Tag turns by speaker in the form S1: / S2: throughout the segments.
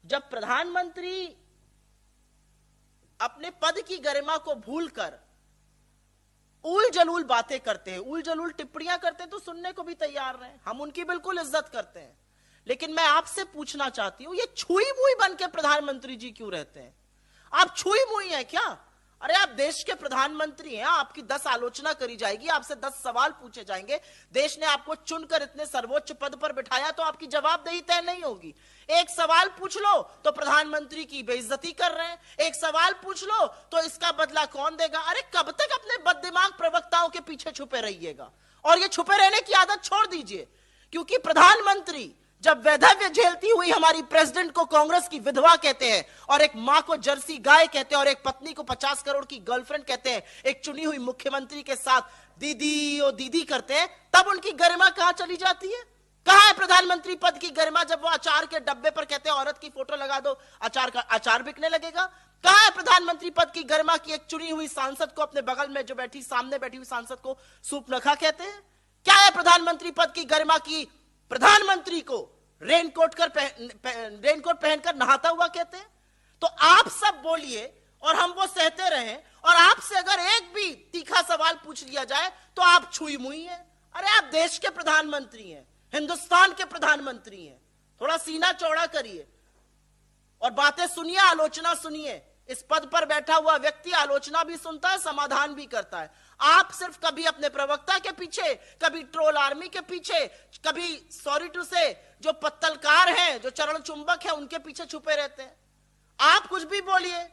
S1: जब प्रधानमंत्री अपने पद की गरिमा को भूलकर उल जलूल बातें करते हैं, उल जलूल टिप्पणियां करते हैं, तो सुनने को भी तैयार रहे। हम उनकी बिल्कुल इज्जत करते हैं, लेकिन मैं आपसे पूछना चाहती हूं, ये छुई मुई बन के प्रधानमंत्री जी क्यों रहते हैं? आप छुई मुई हैं क्या? अरे आप देश के प्रधानमंत्री हैं, आपकी 10 आलोचना करी जाएगी, आपसे 10 सवाल पूछे जाएंगे। देश ने आपको चुनकर इतने सर्वोच्च पद पर बिठाया, तो आपकी जवाबदेही तय नहीं होगी। एक सवाल पूछ लो तो प्रधानमंत्री की बेइज्जती कर रहे हैं, एक सवाल पूछ लो तो इसका बदला कौन देगा? अरे कब तक अपने बददिमाग प्रवक्ताओं के पीछे छुपे रहिएगा? और ये छुपे रहने की आदत छोड़ दीजिए, क्योंकि प्रधानमंत्री जब वैधव्य झेलती हुई हमारी प्रेसिडेंट को कांग्रेस की विधवा कहते हैं, और एक मां को जर्सी गाय कहते हैं, और एक पत्नी को 50 करोड़ की गर्लफ्रेंड कहते हैं, एक चुनी हुई मुख्यमंत्री के साथ दीदी और दीदी करते हैं, तब उनकी गरिमा कहां चली जाती है? कहां है प्रधानमंत्री पद की गरिमा जब वो अचार के डब्बे पर कहते हैं औरत की फोटो लगा दो, अचार बिकने लगेगा? कहां है प्रधानमंत्री पद की गरिमा की एक चुनी हुई सांसद को, अपने बगल में जो बैठी सामने बैठी हुई सांसद को सूप नखा कहते हैं? क्या है प्रधानमंत्री पद की गरिमा की प्रधानमंत्री को रेनकोट पहनकर नहाता हुआ कहते हैं? तो आप सब बोलिए और हम वो सहते रहें, और आपसे अगर एक भी तीखा सवाल पूछ लिया जाए तो आप छुई मुई हैं। अरे आप देश के प्रधानमंत्री हैं, हिंदुस्तान के प्रधानमंत्री हैं, थोड़ा सीना चौड़ा करिए और बातें सुनिए, आलोचना सुनिए। इस पद पर बैठा हुआ व्यक्ति आलोचना भी सुनता है, समाधान भी करता है। आप सिर्फ कभी अपने प्रवक्ता के पीछे, कभी ट्रोल आर्मी के पीछे, कभी सॉरी टू से जो पत्तलकार हैं, जो चरण चुंबक हैं, उनके पीछे छुपे रहते हैं। आप कुछ भी बोलिए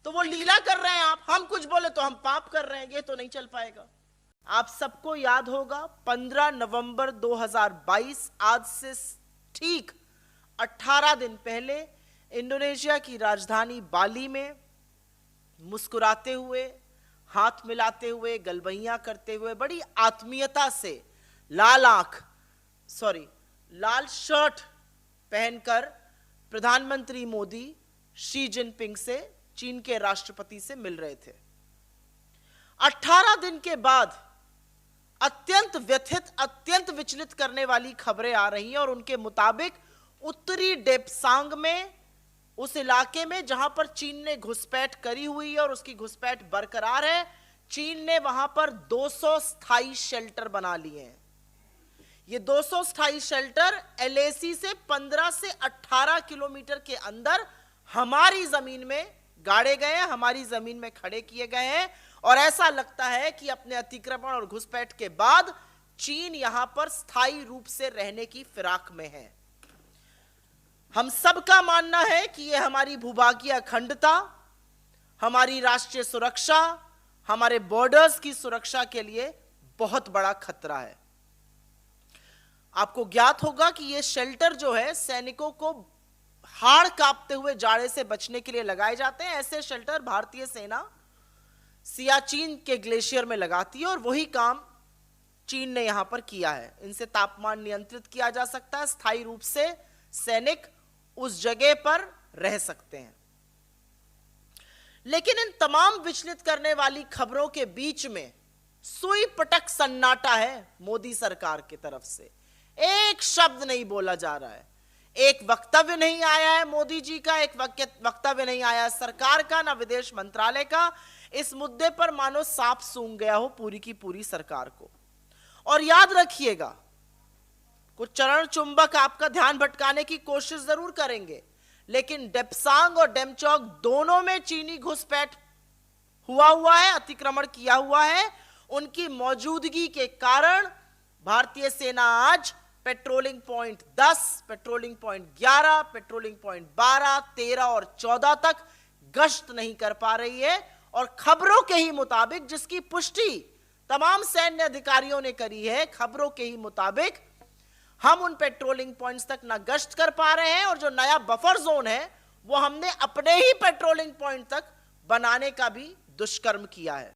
S1: तो वो लीला कर रहे हैं, हम कुछ बोले तो हम पाप कर रहे हैं। ये तो नहीं चल पाएगा। आप सबको याद होगा 15 नवंबर 2022, आज से ठीक 18 दिन पहले इंडोनेशिया की राजधानी बाली में मुस्कुराते हुए, हाथ मिलाते हुए, गलबैयां करते हुए, बड़ी आत्मीयता से लाल शर्ट पहनकर प्रधानमंत्री मोदी शी जिनपिंग से, चीन के राष्ट्रपति से मिल रहे थे। 18 दिन के बाद अत्यंत व्यथित, अत्यंत विचलित करने वाली खबरें आ रही हैं, और उनके मुताबिक उत्तरी डेप्सांग में, उस इलाके में जहां पर चीन ने घुसपैठ करी हुई है और उसकी घुसपैठ बरकरार है, चीन ने वहां पर 200 स्थायी शेल्टर बना लिए हैं। ये 200 स्थायी शेल्टर एलएसी से 15 से 18 किलोमीटर के अंदर हमारी जमीन में गाड़े गए हैं, हमारी जमीन में खड़े किए गए हैं, और ऐसा लगता है कि अपने अतिक्रमण और घुसपैठ के बाद चीन यहां पर स्थायी रूप से रहने की फिराक में है। हम सबका मानना है कि यह हमारी भूभागीय अखंडता, हमारी राष्ट्रीय सुरक्षा, हमारे बॉर्डर्स की सुरक्षा के लिए बहुत बड़ा खतरा है। आपको ज्ञात होगा कि यह शेल्टर जो है, सैनिकों को हाड़ कांपते हुए जाड़े से बचने के लिए लगाए जाते हैं। ऐसे शेल्टर भारतीय सेना सियाचिन के ग्लेशियर में लगाती है, और वही काम चीन ने यहां पर किया है। इनसे तापमान नियंत्रित किया जा सकता है, स्थायी रूप से सैनिक उस जगह पर रह सकते हैं। लेकिन इन तमाम विचलित करने वाली खबरों के बीच में सुई पटक सन्नाटा है मोदी सरकार की तरफ से। एक शब्द नहीं बोला जा रहा है, एक वक्तव्य नहीं आया है मोदी जी का, एक वक्तव्य नहीं आया सरकार का, ना विदेश मंत्रालय का। इस मुद्दे पर मानो सांप सूंघ गया हो पूरी की पूरी सरकार को। और याद रखिएगा, कुछ चरण चुंबक आपका ध्यान भटकाने की कोशिश जरूर करेंगे, लेकिन डेप्सांग और डेमचौक दोनों में चीनी घुसपैठ हुआ है, अतिक्रमण किया हुआ है। उनकी मौजूदगी के कारण भारतीय सेना आज patrolling point 10, patrolling point 11, patrolling point 12, 13 और 14 तक गश्त नहीं कर पा रही है। और खबरों के ही मुताबिक, जिसकी पुष्टि तमाम सैन्य अधिकारियों ने करी है, खबरों के ही मुताबिक हम उन पेट्रोलिंग पॉइंट्स तक ना गश्त कर पा रहे हैं, और जो नया बफर जोन है वो हमने अपने ही पेट्रोलिंग पॉइंट तक बनाने का भी दुष्कर्म किया है।